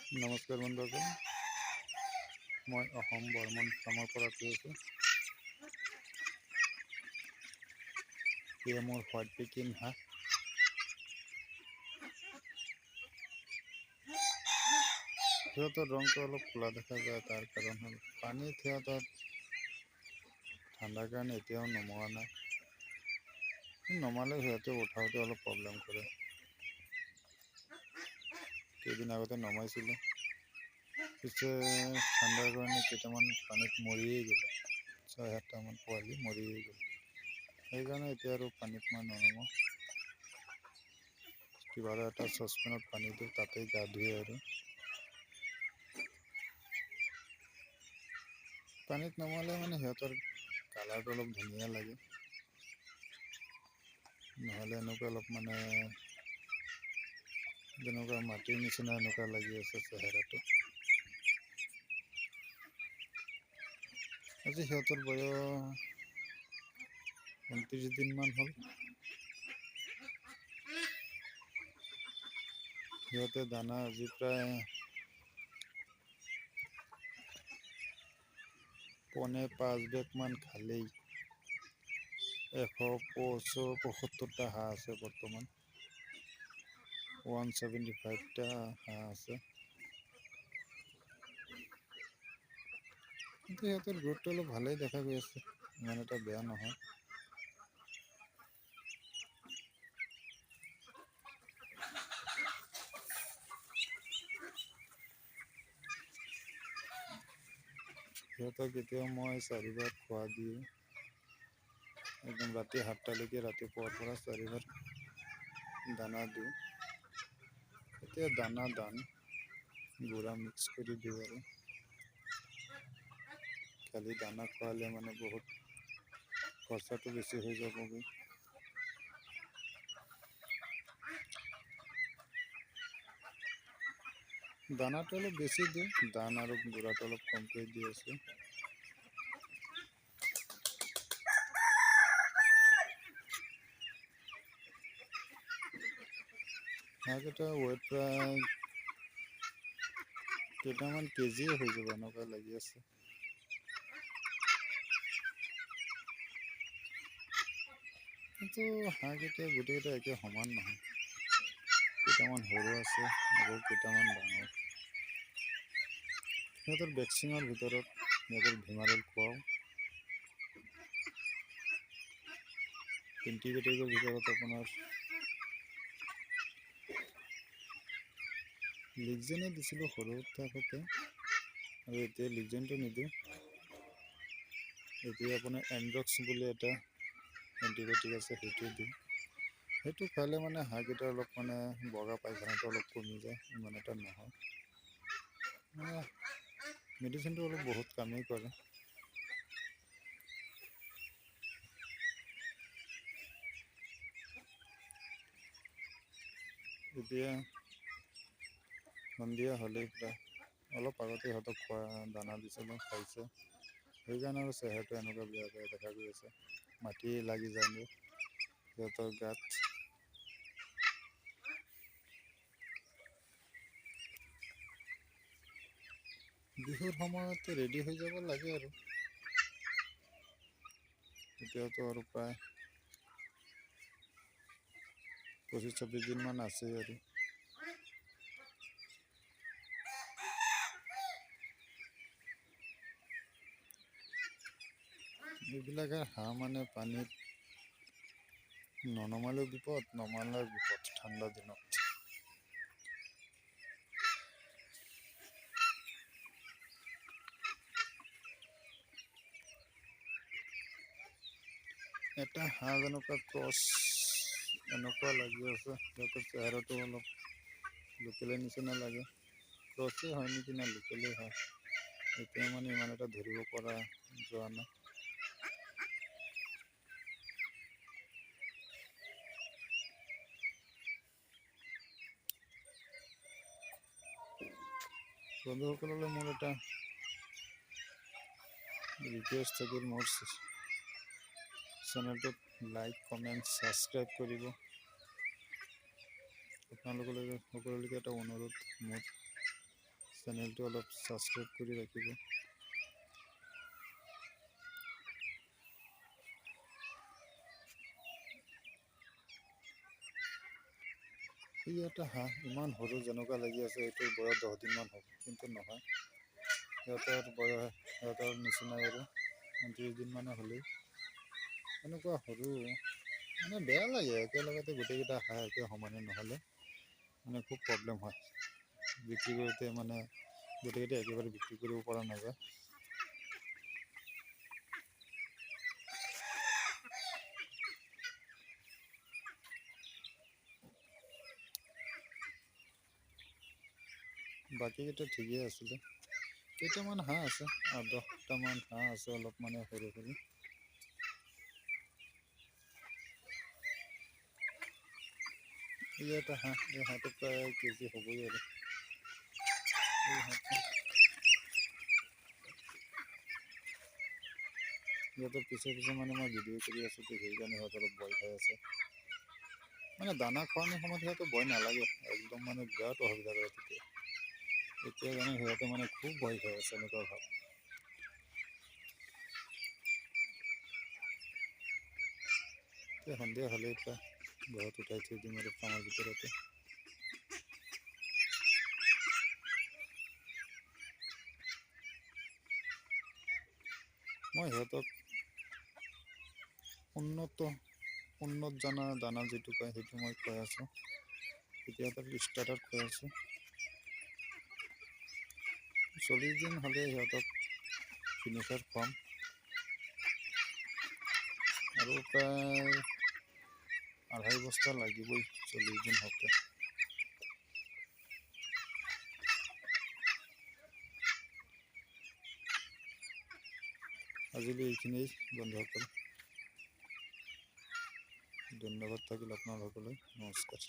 নমস্কাৰ বন্ধুসকল, মই অসম বৰ্মন ফাৰ্মৰ পৰা কৈ আছোঁ। এয়া মোৰ হোৱাইট পেকিং হাঁহ। সিহঁতৰ ৰংটো অলপ ক'লা দেখা যায়, তাৰ কাৰণ হ'ল পানীত সিহঁতৰ ঠাণ্ডাৰ কাৰণে এতিয়াও নমৰা নাই। নমালে সিহঁতে উঠাওঁতে অলপ প্ৰব্লেম কৰে। কেইদিন আগতে নমাইছিলোঁ, পিছে ঠাণ্ডাৰ কাৰণে কেইটামান পানীত মৰিয়েই গ'ল। 6-7টামান পোৱালি মৰিয়েই গ'ল। সেইকাৰণে এতিয়া আৰু পানীত মই ননমাওঁ। কিবা এটা চচপেনত পানী দিওঁ, তাতেই গা ধুই আৰু। পানীত নমালে মানে সিহঁতৰ কালাৰটো অলপ ধুনীয়া লাগে। নহ'লে এনেকুৱা অলপ যেনেকুৱা মাটিৰ নিচিনা এনেকুৱা লাগি আছে চেহেৰাটো। আজি সিহঁতৰ বয়স 29 দিনমান হ'ল। সিহঁতে দানা আজি প্ৰায় 4.5 বেগমান খালেই। 175টা হাঁহ আছে বৰ্তমান। 175টা হাঁহ আছে। কিন্তু সিহঁতৰ গ্ৰোথটো অলপ ভালেই দেখা গৈ আছে, ইমান এটা বেয়া নহয়। সিহঁতক এতিয়াও মই 4 বাৰ খোৱা দিওঁ। একদম ৰাতি 7টালৈকে, ৰাতিপুৱাৰ পৰা 4 বাৰ দানা দিওঁ। এতিয়া দানা গুড়া মিক্স কৰি দিওঁ আৰু। খালি দানা খোৱালে মানে বহুত খৰচাটো বেছি হৈ যাবগৈ। দানাটো অলপ বেছি দিওঁ, দানা আৰু গুড়াটো অলপ কমকৈ দি আছোঁ। হাঁহকেইটা ৱেট প্ৰায় কেইটামান কেজিয়ে হৈ যাব এনেকুৱা লাগি আছে। কিন্তু হাঁহকেইটা গোটেইকেইটা একে সমান নহয়। কেইটামান সৰু আছে আৰু কেইটামান ডাঙৰ। সিহঁতৰ ভেকচিনৰ ভিতৰত সিহঁতৰ ভিমাৰেল খুৱাওঁ। এণ্টিবায়টিকৰ ভিতৰত আপোনাৰ লিকজেনে দিছিলোঁ সৰু থাকোঁতে, আৰু এতিয়া লিকজেনটো নিদিওঁ। এতিয়া আপোনাৰ এণ্ড্ৰক্স বুলি এটা এণ্টিবায়টিক আছে, সেইটো দিওঁ। সেইটো খালে মানে হাঁহকেইটা অলপ বগা পায়খানাটো অলপ কমি যায়, ইমান এটা নহয়। মেডিচিনটো অলপ বহুত কামেই কৰে। এতিয়া সন্ধিয়া হ'লেই প্ৰায়, অলপ আগতে সিহঁতক দানা দিছিলোঁ, খাইছে। সেইকাৰণে আৰু চেহেৰাটো এনেকুৱা বেয়া দেখা গৈ আছে, মাটি লাগি যায়গৈ সিহঁতৰ গাত। বিহুৰ সময়ত ৰেডি হৈ যাব লাগে আৰু। এতিয়াতো আৰু প্ৰায় 25-26 দিনমান আছেই আৰু। এইবিলাকে হাঁহ পানীত ননমালেও বিপদ, নমালেও বিপদ ঠাণ্ডা দিনত। এটা হাঁহ যেনেকুৱা ক্ৰছ এনেকুৱা লাগি আছে, সিহঁতৰ চেহেৰাটো অলপ লোকেলৰ নিচিনা লাগে। ক্ৰছেই হয় নেকি না লোকেলেই হয়, এতিয়া ইমান এটা ধৰিব পৰা যোৱা নাই। বন্ধুসকললৈ মোৰ এটা ৰিকুৱেষ্ট থাকিল, মোৰ চেনেলটোত লাইক, কমেণ্ট, ছাবস্ক্ৰাইব কৰিব। আপোনালোকলৈ সকলোলৈকে এটা অনুৰোধ মোৰ। চেনেলটো অলপ ছাবস্ক্ৰাইব কৰি ৰাখিব। ই এটা হাঁহ ইমান সৰু যেনেকুৱা লাগি আছে, এইটোৰ বয়স 10 দিনমান হ'ব, কিন্তু নহয়। সিহঁতৰ নিচিনাই আৰু 29 দিন মানে হ'লেই এনেকুৱা সৰু। মানে বেয়া লাগে একেলগতে গোটেইকেইটা হাঁহ একে সমানে নহ'লে মানে খুব প্ৰব্লেম হয়। বিক্ৰী কৰোঁতে মানে গোটেইকেইটা একেবাৰে বিক্ৰী কৰিব পৰা নাযায়। বাকীকেইটা ঠিকেই আছিলে। কেইটামান হাঁহ আছে, 10টামান হাঁহ আছে অলপ মানে সৰু সৰু। এটা হাঁহ, এই হাঁহটো প্ৰায় কেজি হ'বই আৰু এই হাঁহটো। সিহঁতৰ পিছে পিছে মানে মই ভিডিঅ' কৰি আছোঁ, সেইকাৰণে সিহঁত অলপ ভয় খাই আছে। মানে দানা খোৱানি সময়ত সিহঁতে ভয় নালাগে, একদম মানে বিৰাট অসুবিধা কৰে তেতিয়া। এতিয়া জানে সিহঁতে মানে খুব ভয় খাই আছে, এনেকুৱা ভাব। এতিয়া সন্ধিয়া হ'লেই প্ৰায় ঘৰত উঠাই থৈ দিম আৰু ফাৰ্মৰ ভিতৰতে। মই সিহঁতক উন্নত দানা যিটো কয় সেইটো মই খুৱাই আছোঁ। এতিয়া তাক ষ্টাৰ্টাৰত খুৱাই আছোঁ। 40 দিন হ'লে সিহঁতক ফিনিচাৰ খুৱাম আৰু প্ৰায় 2.5 বস্তা লাগিবই 40 দিন হওঁতে। আজিলৈ এইখিনিয়েই বন্ধুসকল। ধন্যবাদ থাকিল আপোনালোকলৈ। নমস্কাৰ।